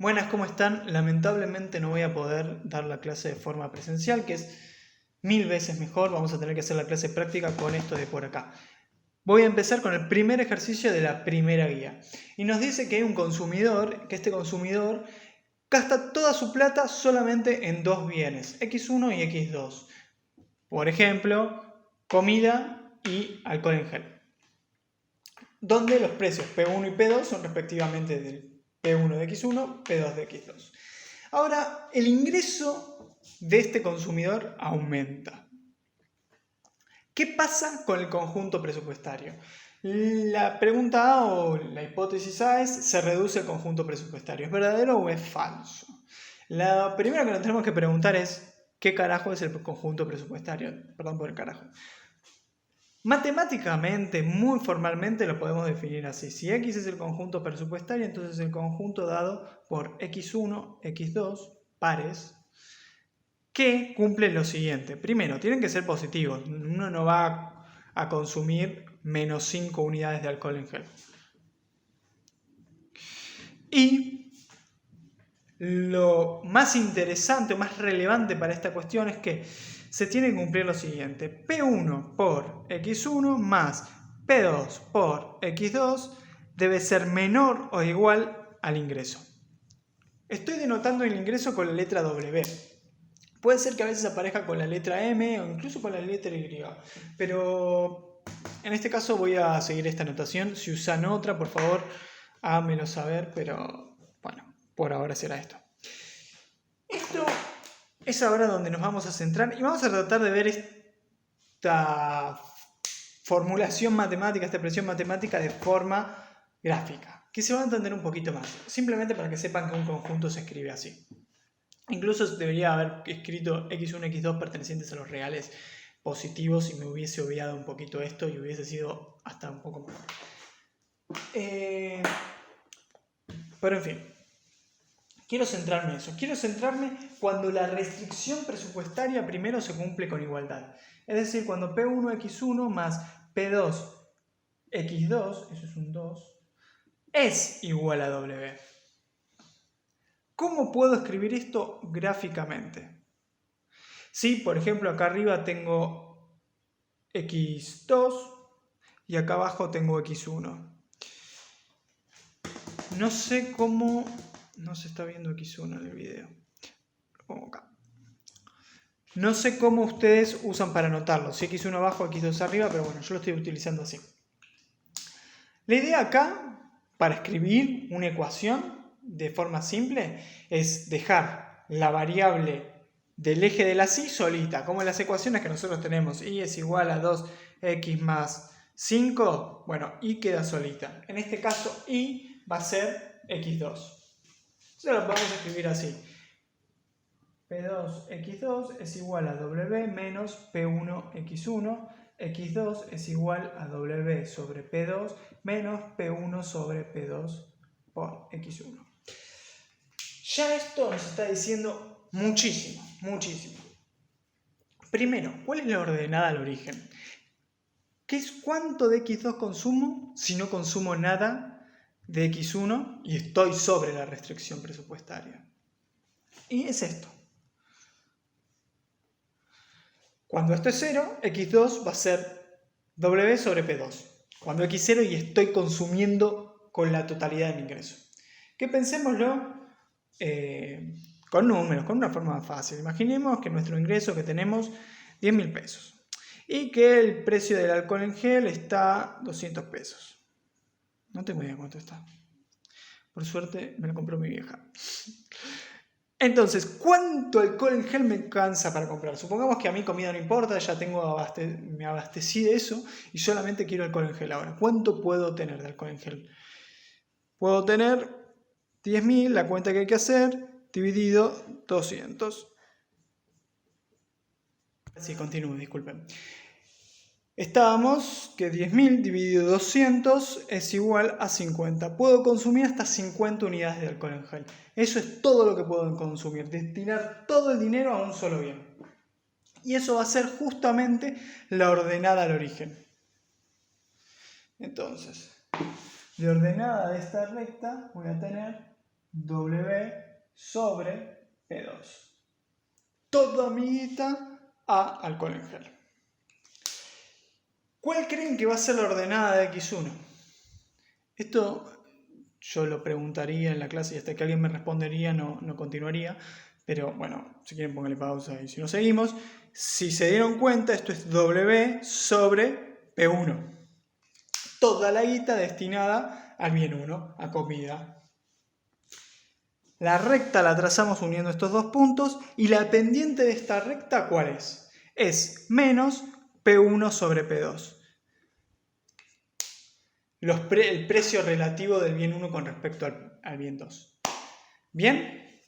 Buenas, ¿cómo están? Lamentablemente no voy a poder dar la clase de forma presencial, que es 1000 veces mejor. Vamos a tener que hacer la clase práctica con esto de por acá. Voy a empezar con el primer ejercicio de la primera guía. Y nos dice que hay un consumidor, que este consumidor gasta toda su plata solamente en dos bienes, X1 y X2. Por ejemplo, comida y alcohol en gel, donde los precios P1 y P2 son respectivamente del P1 de X1, P2 de X2. Ahora, el ingreso de este consumidor aumenta. ¿Qué pasa con el conjunto presupuestario? La pregunta A o la hipótesis A es: ¿se reduce el conjunto presupuestario? ¿Es verdadero o es falso? La primera que nos tenemos que preguntar es: ¿qué carajo es el conjunto presupuestario? Perdón por el carajo. Matemáticamente, muy formalmente, lo podemos definir así. Si X es el conjunto presupuestario, entonces el conjunto dado por X1, X2, pares, que cumplen lo siguiente. Primero, tienen que ser positivos. Uno no va a consumir menos 5 unidades de alcohol en gel. Y lo más interesante o más relevante para esta cuestión es que se tiene que cumplir lo siguiente: P1 por X1 más P2 por X2 debe ser menor o igual al ingreso. Estoy denotando el ingreso con la letra W. Puede ser que a veces aparezca con la letra M o incluso con la letra Y, pero en este caso voy a seguir esta anotación. Si usan otra, por favor, háganmelo saber, pero bueno, por ahora será esto. Esto es ahora donde nos vamos a centrar y vamos a tratar de ver esta formulación matemática, esta expresión matemática de forma gráfica, que se va a entender un poquito más, simplemente para que sepan que un conjunto se escribe así. Incluso debería haber escrito X1 y X2 pertenecientes a los reales positivos y me hubiese obviado un poquito esto y hubiese sido hasta un poco mejor. Pero en fin, quiero centrarme en eso. Quiero centrarme cuando la restricción presupuestaria primero se cumple con igualdad. Es decir, cuando P1X1 más P2X2, eso es un 2, es igual a W. ¿Cómo puedo escribir esto gráficamente? Si, por ejemplo, acá arriba tengo X2 y acá abajo tengo X1. No sé cómo... No se está viendo X1 en el video. Lo pongo acá. No sé cómo ustedes usan para anotarlo. Si X1 abajo, X2 arriba, pero bueno, yo lo estoy utilizando así. La idea acá, para escribir una ecuación de forma simple, es dejar la variable del eje de la y solita, como en las ecuaciones que nosotros tenemos. Y es igual a 2x más 5, bueno, y queda solita. En este caso, y va a ser x2. Entonces lo podemos escribir así: P2x2 es igual a W menos P1x1. X2 es igual a W sobre P2 menos P1 sobre P2 por X1. Ya esto nos está diciendo muchísimo, muchísimo. Primero, ¿cuál es la ordenada al origen? ¿Qué es cuánto de X2 consumo si no consumo nada de X1 y estoy sobre la restricción presupuestaria? Y es esto. Cuando esto es 0, X2 va a ser W sobre P2. Cuando X es 0 y estoy consumiendo con la totalidad de mi ingreso. Que pensémoslo con números, con una forma fácil. Imaginemos que nuestro ingreso que tenemos 10.000 pesos y que el precio del alcohol en gel está 200 pesos. No tengo idea cuánto está. Por suerte me lo compró mi vieja. Entonces, ¿cuánto alcohol en gel me alcanza para comprar? Supongamos que a mí comida no importa, ya me abastecí de eso y solamente quiero alcohol en gel ahora. ¿Cuánto puedo tener de alcohol en gel? Puedo tener 10.000, la cuenta que hay que hacer, dividido 200. Sí, continúo, disculpen. Estábamos que 10.000 dividido 200 es igual a 50. Puedo consumir hasta 50 unidades de alcohol en gel. Eso es todo lo que puedo consumir. Destinar todo el dinero a un solo bien. Y eso va a ser justamente la ordenada al origen. Entonces, de ordenada de esta recta voy a tener W sobre P2. Todo amiguita a alcohol en gel. ¿Cuál creen que va a ser la ordenada de X1? Esto yo lo preguntaría en la clase y hasta que alguien me respondería no continuaría. Pero bueno, si quieren pónganle pausa y si no seguimos. Si se dieron cuenta, esto es W sobre P1. Toda la guita destinada al bien 1, a comida. La recta la trazamos uniendo estos dos puntos y la pendiente de esta recta, ¿cuál es? Es menos P1 sobre P2. El precio relativo del bien 1 con respecto al bien 2. ¿Bien?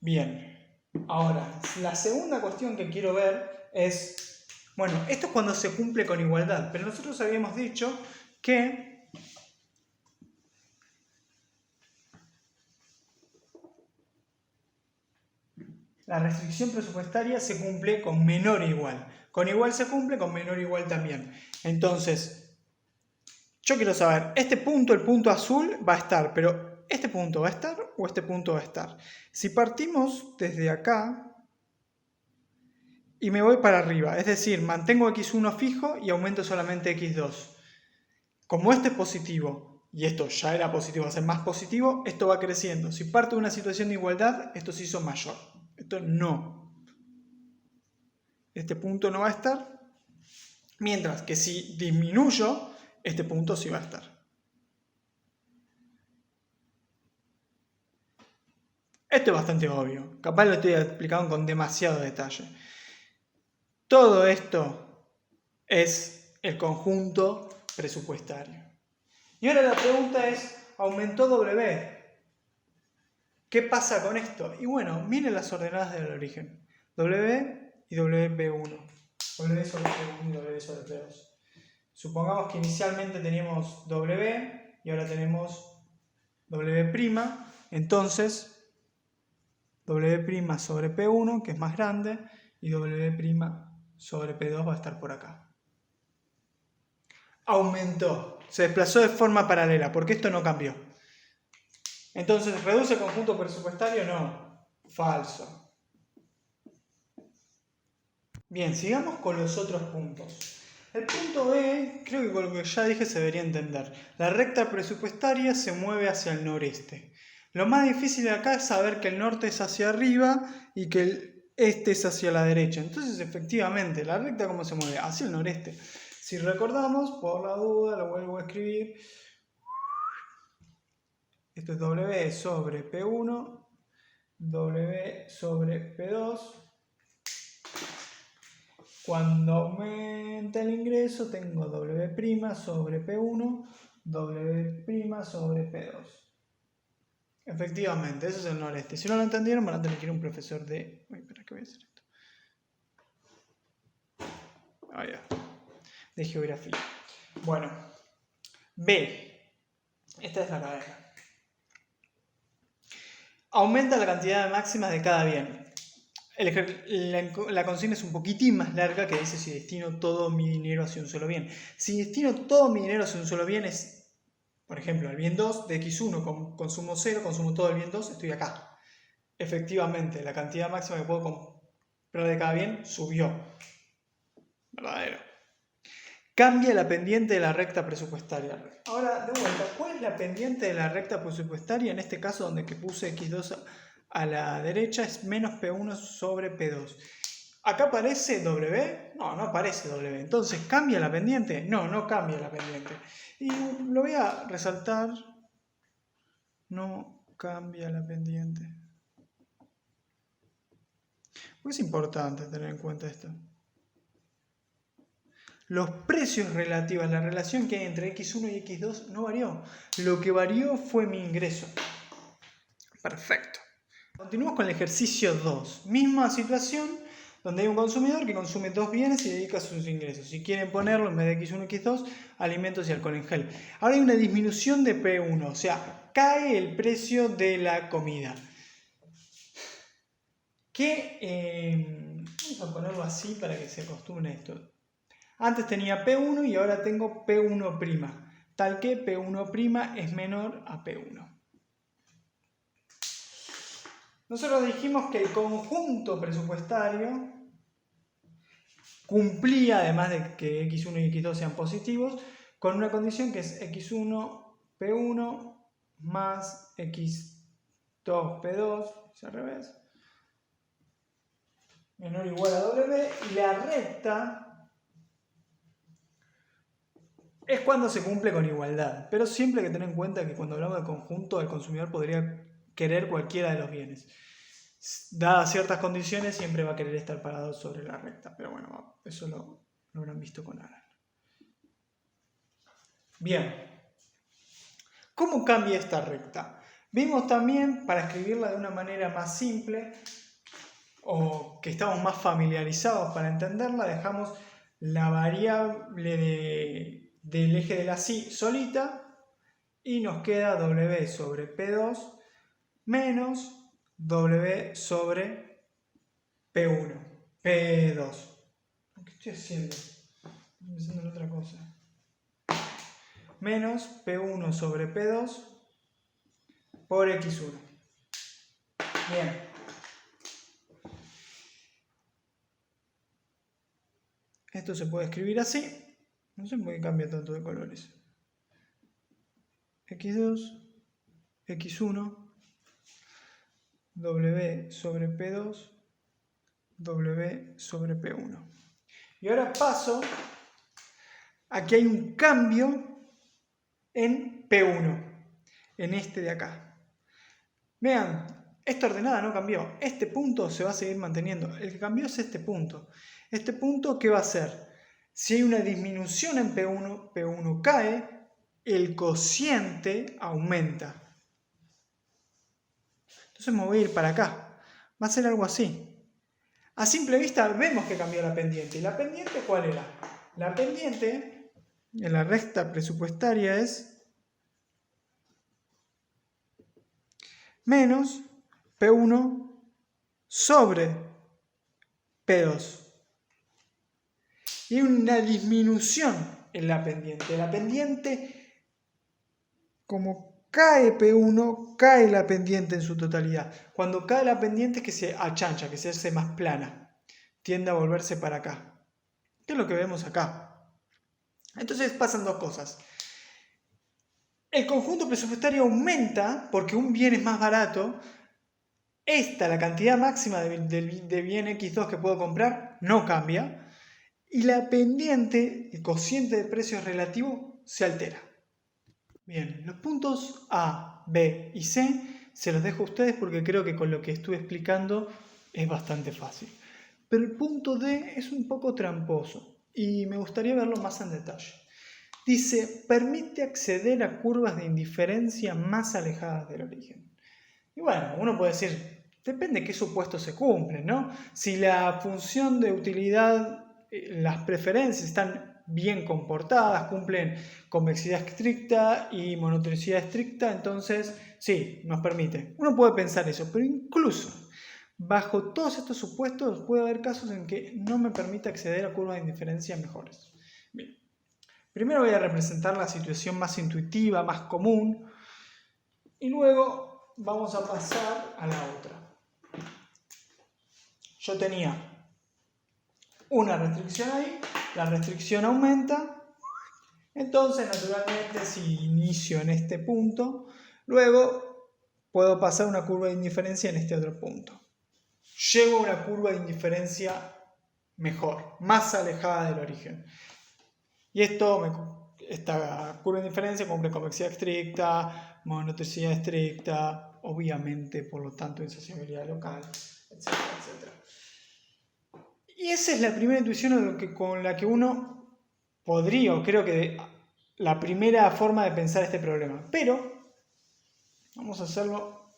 Bien. Ahora, la segunda cuestión que quiero ver es, bueno, esto es cuando se cumple con igualdad, pero nosotros habíamos dicho que la restricción presupuestaria se cumple con menor o igual. Con igual se cumple, con menor o igual también. Entonces, yo quiero saber, este punto, el punto azul, va a estar, pero ¿este punto va a estar o este punto va a estar? Si partimos desde acá y me voy para arriba, es decir, mantengo X1 fijo y aumento solamente X2. Como este es positivo, y esto ya era positivo, va a ser más positivo, esto va creciendo. Si parto de una situación de igualdad, esto se hizo mayor. Esto no. Este punto no va a estar. Mientras que si disminuyo, este punto sí va a estar. Esto es bastante obvio. Capaz lo estoy explicando con demasiado detalle. Todo esto es el conjunto presupuestario. Y ahora la pregunta es, ¿aumentó W? ¿Qué pasa con esto? Y bueno, miren las ordenadas del origen. W y WP1. W sobre P1 y W sobre P2. Supongamos que inicialmente teníamos W y ahora tenemos W'. Entonces, W' sobre P1, que es más grande, y W' sobre P2 va a estar por acá. Aumentó. Se desplazó de forma paralela, porque esto no cambió. Entonces, ¿reduce el conjunto presupuestario? No. Falso. Bien, sigamos con los otros puntos. El punto B, creo que con lo que ya dije se debería entender. La recta presupuestaria se mueve hacia el noreste. Lo más difícil de acá es saber que el norte es hacia arriba y que el este es hacia la derecha. Entonces, efectivamente, ¿la recta cómo se mueve? Hacia el noreste. Si recordamos, por la duda, lo vuelvo a escribir. Esto es W sobre P1, W sobre P2. Cuando aumenta el ingreso, tengo W' sobre P1, W' sobre P2. Efectivamente, eso es el noreste. Si no lo entendieron, van a tener que ir a un profesor de... Uy, espera, ¿qué voy a hacer esto? Ah, ya. De geografía. Bueno. B. Esta es la cadena. Aumenta la cantidad de máximas de cada bien. La consigna es un poquitín más larga que dice si destino todo mi dinero hacia un solo bien. Si destino todo mi dinero hacia un solo bien es, por ejemplo, el bien 2 de X1 con consumo 0, consumo todo el bien 2, estoy acá. Efectivamente, la cantidad máxima que puedo comprar de cada bien subió. Verdadero. Cambia la pendiente de la recta presupuestaria. Ahora, de vuelta, ¿cuál es la pendiente de la recta presupuestaria? En este caso, donde que puse X2 a la derecha, es menos P1 sobre P2. ¿Acá aparece W? No, no aparece W. Entonces, ¿cambia la pendiente? No, no cambia la pendiente. Y lo voy a resaltar. No cambia la pendiente. Pues es importante tener en cuenta esto. Los precios relativos, la relación que hay entre X1 y X2 no varió. Lo que varió fue mi ingreso. Perfecto. Continuamos con el ejercicio 2. Misma situación, donde hay un consumidor que consume dos bienes y dedica sus ingresos. Si quieren ponerlo en vez de X1 y X2, alimentos y alcohol en gel. Ahora hay una disminución de P1, o sea, cae el precio de la comida. Vamos a ponerlo así para que se acostumbren a esto. Antes tenía P1 y ahora tengo P1'. tal que P1' es menor a P1. Nosotros dijimos que el conjunto presupuestario cumplía, además de que x1 y x2 sean positivos, con una condición que es x1 P1 más x2 P2, es al revés, menor o igual a W, y la recta es cuando se cumple con igualdad. Pero siempre hay que tener en cuenta que cuando hablamos de conjunto, el consumidor podría querer cualquiera de los bienes. Dadas ciertas condiciones, siempre va a querer estar parado sobre la recta. Pero bueno, eso lo habrán visto con Alan. Bien. ¿Cómo cambia esta recta? Vimos también, para escribirla de una manera más simple, o que estamos más familiarizados para entenderla, dejamos la variable del eje de la Y solita y nos queda W sobre P2 menos W sobre P1, P2. ¿Qué estoy haciendo? Estoy pensando en otra cosa. Menos P1 sobre P2 por X1. Bien. Esto se puede escribir así. No sé por qué cambia tanto de colores. X2, X1, W sobre P2, W sobre P1. Y ahora paso a que hay un cambio en P1, en este de acá. Vean, esta ordenada no cambió. Este punto se va a seguir manteniendo. El que cambió es este punto. Este punto, ¿qué va a hacer? Si hay una disminución en P1, P1 cae, el cociente aumenta. Entonces me voy a ir para acá. Va a ser algo así. A simple vista vemos que cambió la pendiente. ¿Y la pendiente cuál era? La pendiente en la recta presupuestaria es menos P1 sobre P2. Y hay una disminución en la pendiente. La pendiente, como cae P1, cae la pendiente en su totalidad. Cuando cae la pendiente es que se achancha, que se hace más plana. Tiende a volverse para acá. ¿Qué es lo que vemos acá? Entonces pasan dos cosas. El conjunto presupuestario aumenta porque un bien es más barato. La cantidad máxima de bien X2 que puedo comprar, no cambia. Y la pendiente, el cociente de precios relativo, se altera. Bien, los puntos A, B y C se los dejo a ustedes porque creo que con lo que estuve explicando es bastante fácil. Pero el punto D es un poco tramposo y me gustaría verlo más en detalle. Dice, permite acceder a curvas de indiferencia más alejadas del origen. Y bueno, uno puede decir, depende de qué supuestos se cumplen, ¿no? Si la función de utilidad, las preferencias están bien comportadas, cumplen convexidad estricta y monotricidad estricta, entonces sí, nos permite. Uno puede pensar eso, pero incluso bajo todos estos supuestos puede haber casos en que no me permite acceder a curvas de indiferencia mejores. Bien. Primero voy a representar la situación más intuitiva, más común, y luego vamos a pasar a la otra. Yo tenía una restricción ahí, la restricción aumenta, entonces naturalmente si inicio en este punto, luego puedo pasar una curva de indiferencia en este otro punto. Llego a una curva de indiferencia mejor, más alejada del origen. Y esta curva de indiferencia cumple convexidad estricta, monotricidad estricta, obviamente, por lo tanto, insaciabilidad local, etcétera, etcétera. Y esa es la primera intuición con la que uno podría, o creo que la primera forma de pensar este problema. Pero vamos a hacerlo,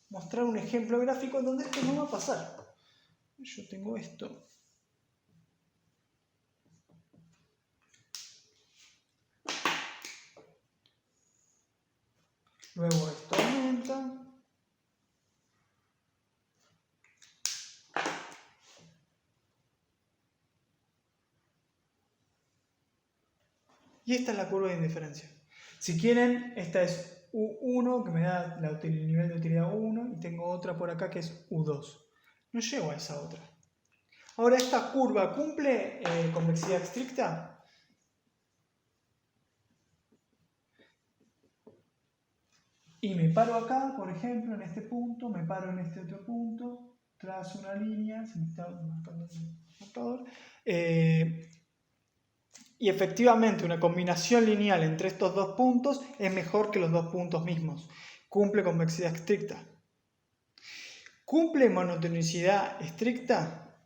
mostrar un ejemplo gráfico donde esto no va a pasar. Yo tengo esto. Luego esto aumenta. Y esta es la curva de indiferencia. Si quieren, esta es U1, que me da el nivel de utilidad 1, y tengo otra por acá que es U2. No llego a esa otra. Ahora, ¿esta curva cumple convexidad estricta? Y me paro acá, por ejemplo, en este punto, me paro en este otro punto, trazo una línea, se me está marcando el marcador, y efectivamente una combinación lineal entre estos dos puntos es mejor que los dos puntos mismos. Cumple convexidad estricta. ¿Cumple monotonicidad estricta?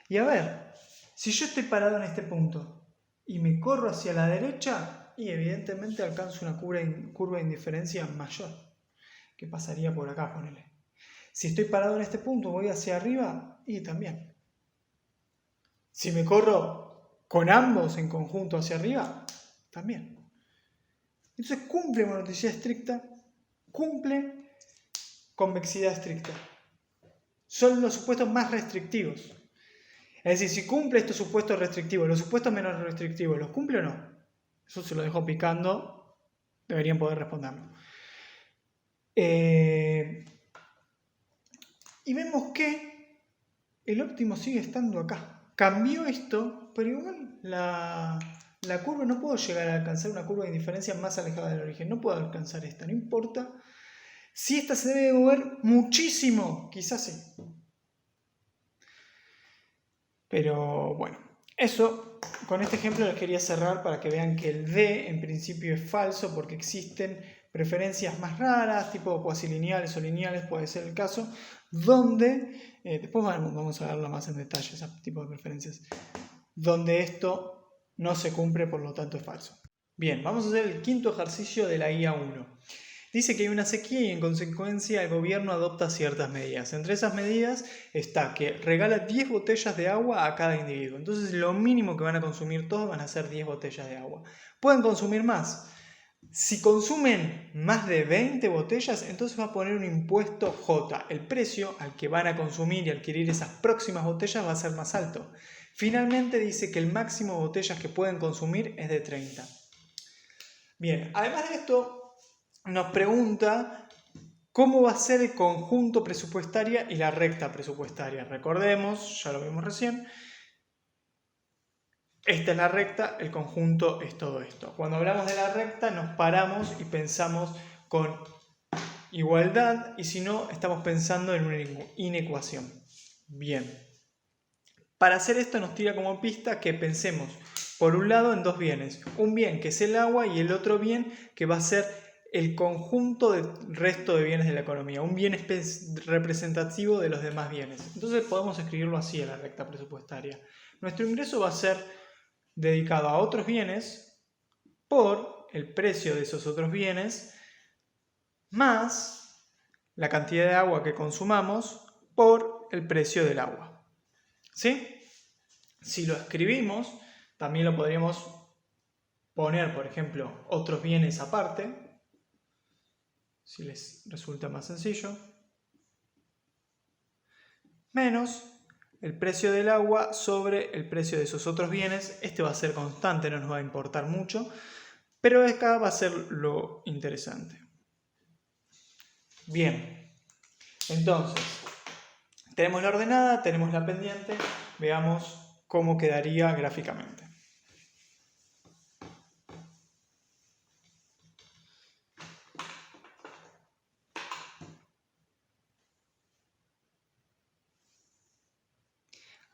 Y a ver, si yo estoy parado en este punto y me corro hacia la derecha, y evidentemente alcanzo una curva de indiferencia mayor, que pasaría por acá, ponele. Si estoy parado en este punto, voy hacia arriba, y también. Si me corro con ambos en conjunto hacia arriba, también. Entonces cumple monotonicidad estricta, cumple convexidad estricta. Son los supuestos más restrictivos. Es decir, si cumple estos supuestos restrictivos, los supuestos menos restrictivos, ¿los cumple o no? Eso se lo dejo picando, deberían poder responderlo. Y vemos que el óptimo sigue estando acá. Cambió esto, pero igual la curva, no puedo llegar a alcanzar una curva de indiferencia más alejada del origen. No puedo alcanzar esta, no importa. Si esta se debe mover muchísimo, quizás sí. Pero bueno, eso, con este ejemplo les quería cerrar para que vean que el D en principio es falso porque existen preferencias más raras, tipo cuasilineales o lineales, puede ser el caso, donde, después vamos a verlo más en detalle, ese tipo de preferencias, donde esto no se cumple, por lo tanto es falso. Bien, vamos a hacer el quinto ejercicio de la guía 1. Dice que hay una sequía y en consecuencia el gobierno adopta ciertas medidas. Entre esas medidas está que regala 10 botellas de agua a cada individuo. Entonces lo mínimo que van a consumir todos van a ser 10 botellas de agua. Pueden consumir más. Si consumen más de 20 botellas, entonces va a poner un impuesto J. El precio al que van a consumir y adquirir esas próximas botellas va a ser más alto. Finalmente dice que el máximo de botellas que pueden consumir es de 30. Bien, además de esto, nos pregunta cómo va a ser el conjunto presupuestario y la recta presupuestaria. Recordemos, ya lo vimos recién, esta es la recta, el conjunto es todo esto. Cuando hablamos de la recta nos paramos y pensamos con igualdad, y si no, estamos pensando en una inecuación. Bien. Para hacer esto nos tira como pista que pensemos, por un lado, en dos bienes. Un bien que es el agua y el otro bien que va a ser el conjunto del resto de bienes de la economía. Un bien representativo de los demás bienes. Entonces podemos escribirlo así en la recta presupuestaria. Nuestro ingreso va a ser dedicado a otros bienes por el precio de esos otros bienes más la cantidad de agua que consumamos por el precio del agua. ¿Sí? Si lo escribimos, también lo podríamos poner, por ejemplo, otros bienes aparte, si les resulta más sencillo, menos el precio del agua sobre el precio de esos otros bienes. Este va a ser constante, no nos va a importar mucho, pero acá va a ser lo interesante. Bien, entonces, tenemos la ordenada, tenemos la pendiente, veamos cómo quedaría gráficamente.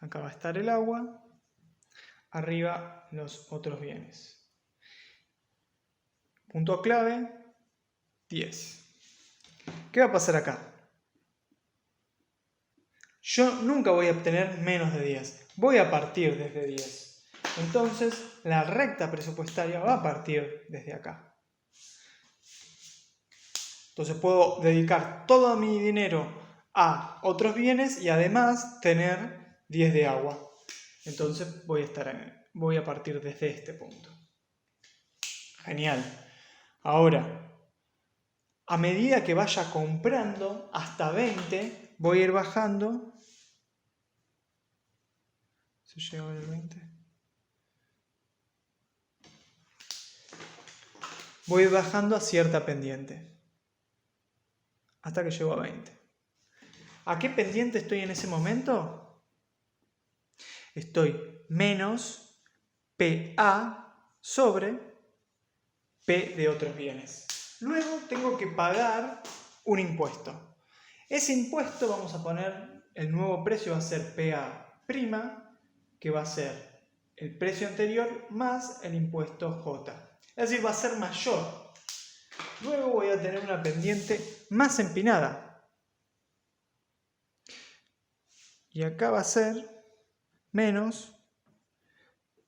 Acá va a estar el agua, arriba los otros bienes. Punto clave, 10. ¿Qué va a pasar acá? Yo nunca voy a obtener menos de 10. Voy a partir desde 10. Entonces, la recta presupuestaria va a partir desde acá. Entonces puedo dedicar todo mi dinero a otros bienes y además tener 10 de agua. Entonces voy a partir desde este punto. Genial. Ahora, a medida que vaya comprando hasta 20, voy a ir bajando. ¿Se llega a ver el 20? Voy bajando a cierta pendiente. Hasta que llego a 20. ¿A qué pendiente estoy en ese momento? Estoy menos PA sobre P de otros bienes. Luego tengo que pagar un impuesto. Ese impuesto vamos a poner, el nuevo precio va a ser PA', que va a ser el precio anterior más el impuesto J. Es decir, va a ser mayor. Luego voy a tener una pendiente más empinada. Y acá va a ser menos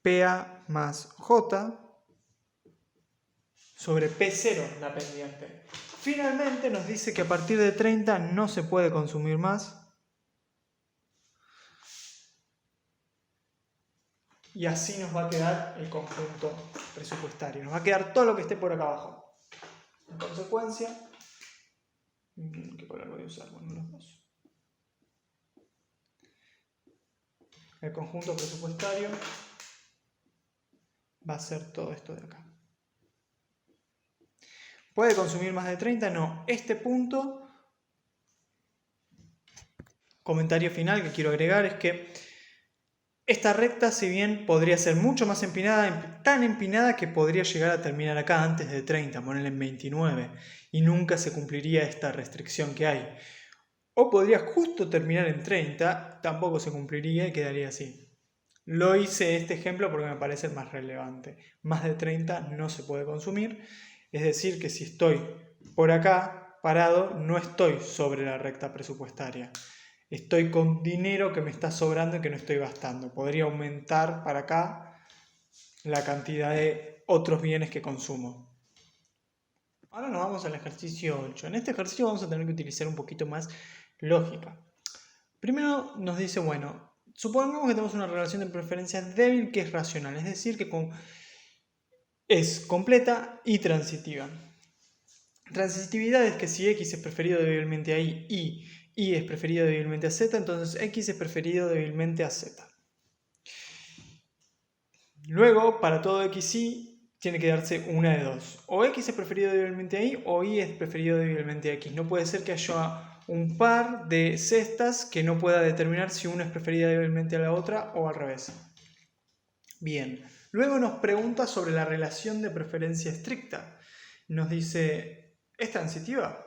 PA más J sobre P0, la pendiente. Finalmente nos dice que a partir de 30 no se puede consumir más. Y así nos va a quedar el conjunto presupuestario. Nos va a quedar todo lo que esté por acá abajo. En consecuencia, ¿qué color voy a usar? Bueno, los dos. El conjunto presupuestario va a ser todo esto de acá. ¿Puede consumir más de 30? No. Este punto, comentario final que quiero agregar, es que esta recta, si bien podría ser mucho más empinada, tan empinada que podría llegar a terminar acá antes de 30, ponerle en 29, y nunca se cumpliría esta restricción que hay. O podría justo terminar en 30, tampoco se cumpliría y quedaría así. Lo hice este ejemplo porque me parece más relevante. Más de 30 no se puede consumir, es decir que si estoy por acá parado, no estoy sobre la recta presupuestaria. Estoy con dinero que me está sobrando y que no estoy gastando. Podría aumentar para acá la cantidad de otros bienes que consumo. Ahora nos vamos al ejercicio 8. En este ejercicio vamos a tener que utilizar un poquito más lógica. Primero nos dice, bueno, supongamos que tenemos una relación de preferencia débil que es racional, es decir, que es completa y transitiva. Transitividad es que si X es preferido débilmente a Y y Y es preferido débilmente a Z, entonces X es preferido débilmente a Z. Luego, para todo X y tiene que darse una de dos. O X es preferido débilmente a Y o Y es preferido débilmente a X. No puede ser que haya un par de cestas que no pueda determinar si una es preferida débilmente a la otra o al revés. Bien. Luego nos pregunta sobre la relación de preferencia estricta. Nos dice, ¿es transitiva?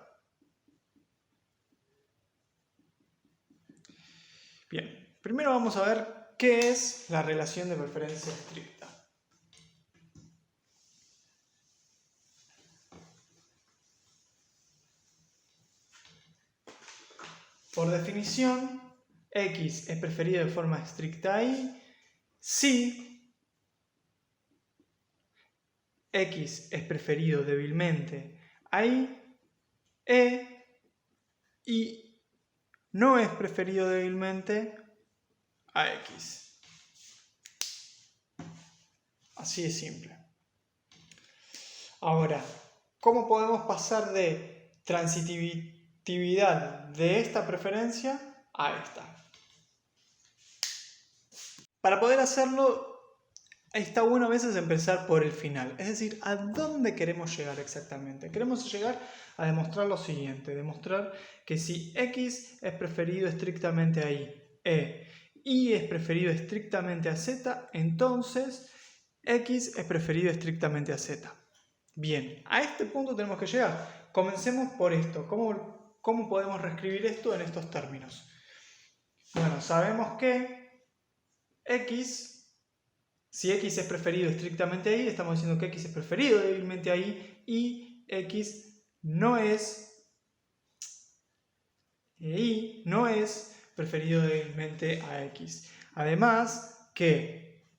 Bien, primero vamos a ver qué es la relación de preferencia estricta. Por definición, X es preferido de forma estricta a Y si X es preferido débilmente a Y y no es preferido débilmente a X. Así de simple. Ahora, ¿cómo podemos pasar de transitividad de esta preferencia a esta? Para poder hacerlo, está bueno a veces empezar por el final. Es decir, ¿a dónde queremos llegar exactamente? Queremos llegar a demostrar lo siguiente. Demostrar que si X es preferido estrictamente a Y es preferido estrictamente a Z, entonces X es preferido estrictamente a Z. Bien, a este punto tenemos que llegar. Comencemos por esto. ¿Cómo podemos reescribir esto en estos términos? Bueno, sabemos que si X es preferido estrictamente a Y, estamos diciendo que X es preferido débilmente a Y y X no es preferido débilmente a X. Además que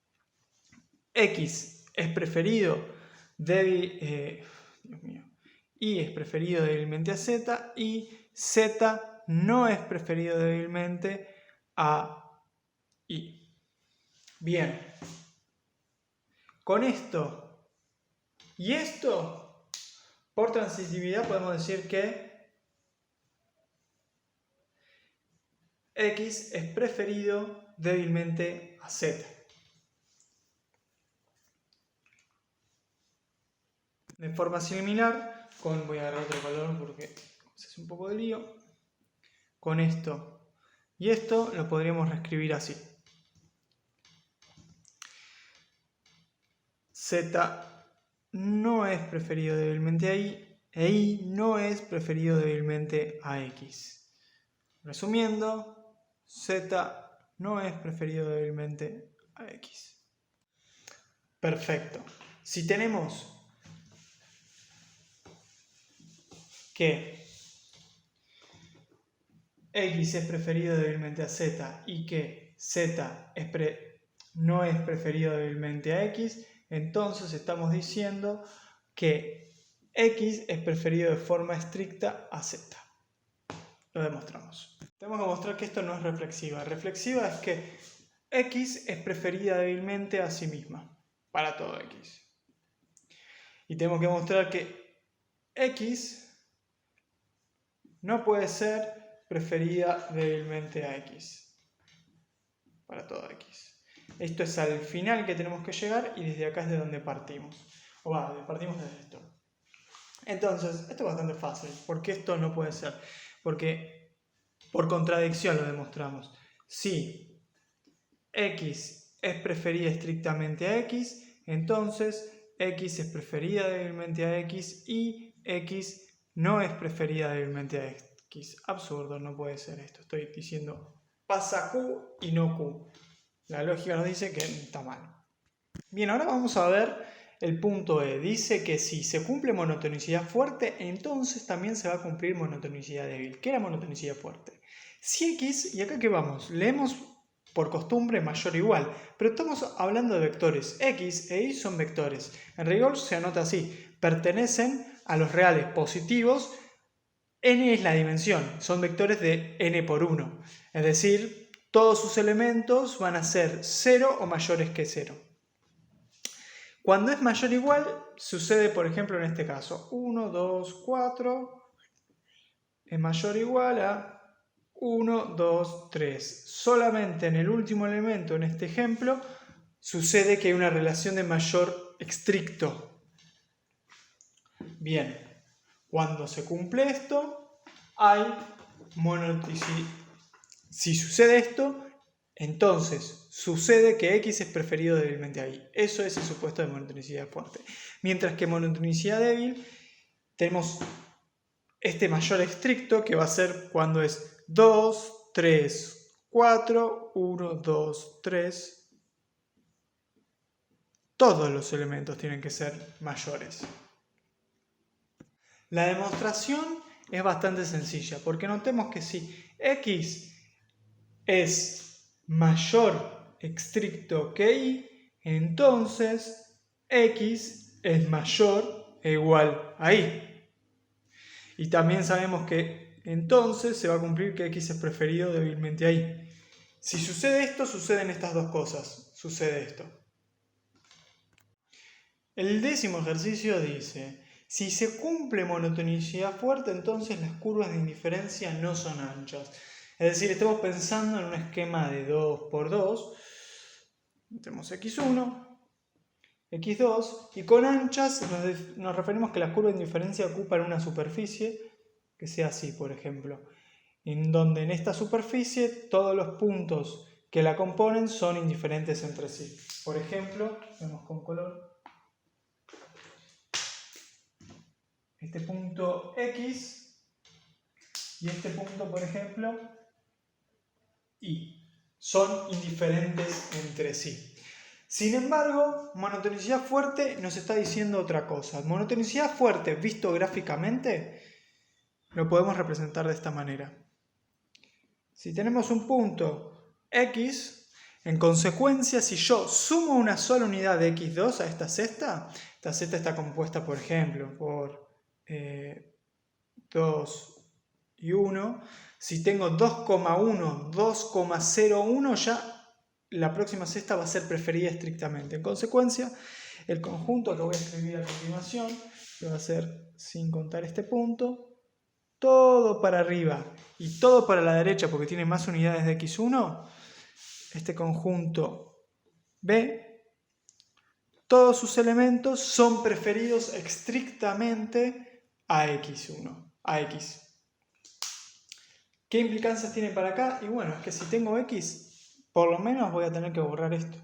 X es preferido Y es preferido débilmente a Z y Z no es preferido débilmente a Y. Bien. Con esto y esto, por transitividad podemos decir que X es preferido débilmente a z. De forma similar, voy a agarrar otro color porque se hace un poco de lío, con esto y esto lo podríamos reescribir así. Z no es preferido débilmente a y, e y no es preferido débilmente a x. Resumiendo, z no es preferido débilmente a x. Perfecto. Si tenemos que x es preferido débilmente a z y que z no es preferido débilmente a x, entonces estamos diciendo que x es preferido de forma estricta a z. Lo demostramos. Tenemos que mostrar que esto no es reflexiva. Reflexiva es que x es preferida débilmente a sí misma, para todo x. Y tenemos que mostrar que x no puede ser preferida débilmente a x, para todo x. Esto es al final que tenemos que llegar y desde acá es de donde partimos. Partimos desde esto. Entonces, esto es bastante fácil. ¿Por qué esto no puede ser? Porque por contradicción lo demostramos. Si x es preferida estrictamente a x, entonces x es preferida débilmente a x y x no es preferida débilmente a x. Absurdo, no puede ser esto. Estoy diciendo pasa q y no q. La lógica nos dice que está mal. Bien, ahora vamos a ver el punto E. Dice que si se cumple monotonicidad fuerte, entonces también se va a cumplir monotonicidad débil. ¿Qué era monotonicidad fuerte? Si x, y acá que vamos, leemos por costumbre mayor o igual, pero estamos hablando de vectores. X e y son vectores. En rigor se anota así, pertenecen a los reales positivos, n es la dimensión, son vectores de n por 1, es decir, todos sus elementos van a ser 0 o mayores que 0. Cuando es mayor o igual, sucede por ejemplo en este caso, 1, 2, 4, es mayor o igual a 1, 2, 3. Solamente en el último elemento, en este ejemplo, sucede que hay una relación de mayor estricto. Bien, cuando se cumple esto, hay monotonicidad. Si sucede esto, entonces sucede que x es preferido débilmente a y. Eso es el supuesto de monotonicidad fuerte. Mientras que monotonicidad débil, tenemos este mayor estricto que va a ser cuando es 2, 3, 4, 1, 2, 3. Todos los elementos tienen que ser mayores. La demostración es bastante sencilla, porque notemos que si x es mayor estricto que y, entonces x es mayor e igual a y. Y también sabemos que entonces se va a cumplir que x es preferido débilmente a y. Si sucede esto, suceden estas dos cosas. Sucede esto. El 10º ejercicio dice: si se cumple monotonicidad fuerte, entonces las curvas de indiferencia no son anchas. Es decir, estamos pensando en un esquema de 2 por 2. Tenemos x1, x2, y con anchas nos referimos que la curva de indiferencia ocupa una superficie que sea así, por ejemplo, en donde en esta superficie todos los puntos que la componen son indiferentes entre sí. Por ejemplo, vemos con color este punto X y este punto, por ejemplo, Y. Son indiferentes entre sí. Sin embargo, monotonicidad fuerte nos está diciendo otra cosa. Monotonicidad fuerte, visto gráficamente, lo podemos representar de esta manera. Si tenemos un punto X, en consecuencia, si yo sumo una sola unidad de X2 a esta cesta está compuesta, por ejemplo, por 2 y 1. Si tengo 2,1, 2,01, ya la próxima cesta va a ser preferida estrictamente. En consecuencia, el conjunto que voy a escribir a continuación, que va a ser, sin contar este punto, todo para arriba y todo para la derecha porque tiene más unidades de x1, este conjunto B, todos sus elementos son preferidos estrictamente a X1, a X. ¿Qué implicancias tiene para acá? Y bueno, es que si tengo X, por lo menos voy a tener que borrar esto.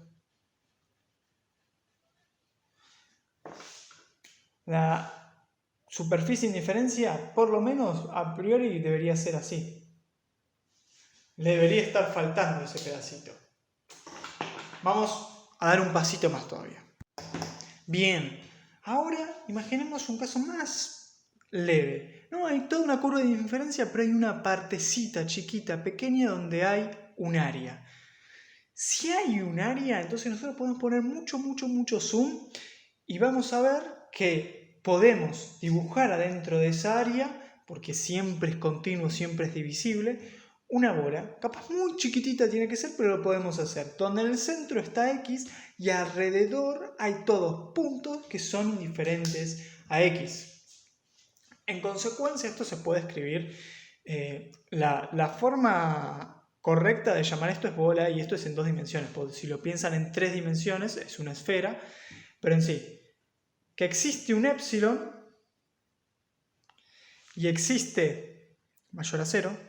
La superficie indiferencia, por lo menos a priori, debería ser así. Le debería estar faltando ese pedacito. Vamos a dar un pasito más todavía. Bien, ahora imaginemos un caso más leve. No hay toda una curva de diferencia, pero hay una partecita chiquita, pequeña, donde hay un área. Si hay un área, entonces nosotros podemos poner mucho zoom y vamos a ver que podemos dibujar adentro de esa área, porque siempre es continuo, siempre es divisible, una bola, capaz muy chiquitita tiene que ser, pero lo podemos hacer, donde en el centro está X y alrededor hay todos puntos que son indiferentes a X. En consecuencia, esto se puede escribir, la forma correcta de llamar esto es bola y esto es en 2 dimensiones, porque si lo piensan en 3 dimensiones es una esfera, pero en sí, que existe un epsilon y existe mayor a 0,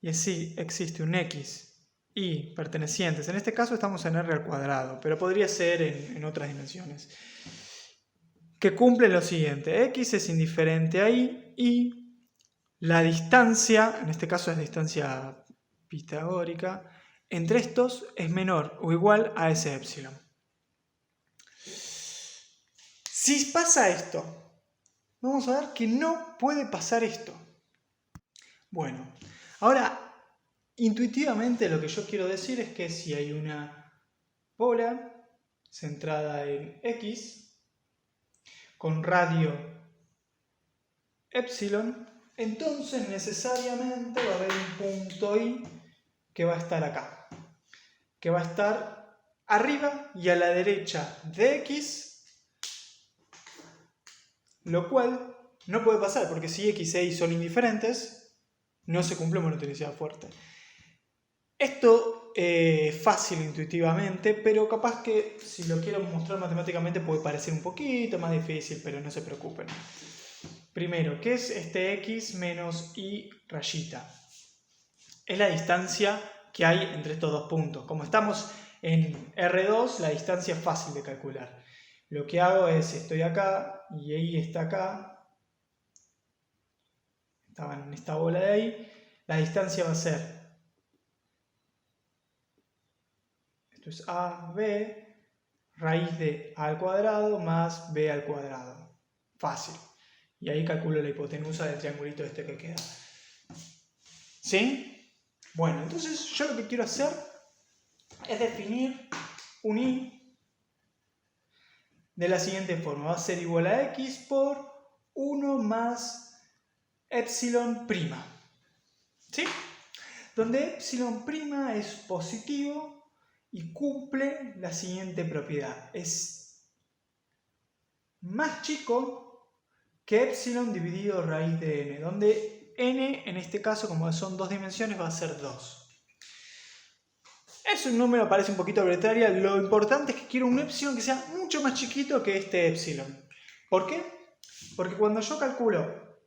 y así existe un x y pertenecientes. En este caso estamos en r al cuadrado, pero podría ser en otras dimensiones. Que cumple lo siguiente: x es indiferente a y, y la distancia, en este caso es distancia pitagórica, entre estos es menor o igual a ese epsilon. Si pasa esto, vamos a ver que no puede pasar esto. Bueno, ahora, intuitivamente lo que yo quiero decir es que si hay una bola centrada en X, con radio epsilon, entonces necesariamente va a haber un punto Y que va a estar acá, que va a estar arriba y a la derecha de X, lo cual no puede pasar, porque si X e Y son indiferentes, no se cumple monotonicidad fuerte. Esto es fácil intuitivamente, pero capaz que si lo quiero mostrar matemáticamente puede parecer un poquito más difícil, pero no se preocupen. Primero, ¿qué es este X menos Y rayita? Es la distancia que hay entre estos dos puntos. Como estamos en R2, la distancia es fácil de calcular. Lo que hago es, estoy acá y Y está acá. Estaban en esta bola de ahí. La distancia va a ser, esto es a, b, raíz de a al cuadrado más b al cuadrado. Fácil. Y ahí calculo la hipotenusa del triangulito este que queda. ¿Sí? Bueno, entonces yo lo que quiero hacer es definir un y de la siguiente forma. Va a ser igual a x por 1 más epsilon prima. ¿Sí? Donde epsilon prima es positivo y cumple la siguiente propiedad. Es más chico que epsilon dividido raíz de n, donde n en este caso, como son 2 dimensiones, va a ser 2. Es un número, parece un poquito arbitrario. Lo importante es que quiero un epsilon que sea mucho más chiquito que este epsilon. ¿Por qué? Porque cuando yo calculo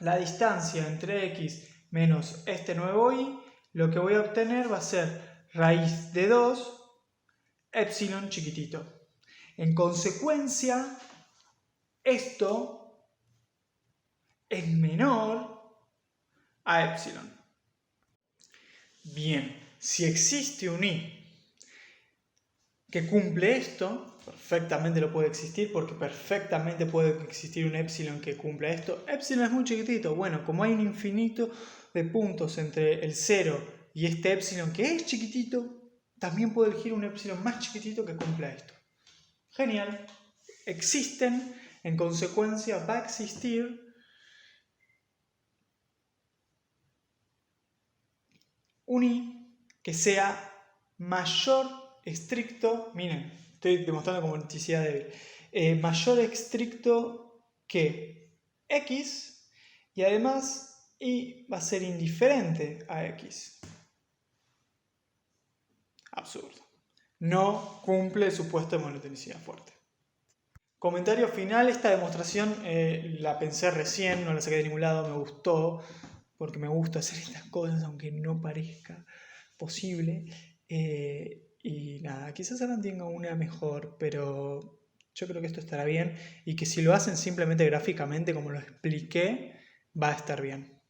la distancia entre x menos este nuevo y, lo que voy a obtener va a ser raíz de 2 epsilon chiquitito. En consecuencia, esto es menor a epsilon. Bien, si existe un y que cumple esto, perfectamente lo puede existir, porque perfectamente puede existir un epsilon que cumpla esto. Epsilon es muy chiquitito. Bueno, como hay un infinito de puntos entre el 0 y este epsilon que es chiquitito, también puedo elegir un epsilon más chiquitito que cumpla esto. Genial. Existen, en consecuencia va a existir un y que sea mayor estricto, miren, estoy demostrando como multiplicidad débil, mayor estricto que x, y además y va a ser indiferente a x. Absurdo. No cumple el supuesto de monotonicidad fuerte. Comentario final, esta demostración la pensé recién, no la saqué de ningún lado, me gustó, porque me gusta hacer estas cosas aunque no parezca posible. Y nada, quizás ahora tenga una mejor, pero yo creo que esto estará bien y que si lo hacen simplemente gráficamente como lo expliqué, va a estar bien.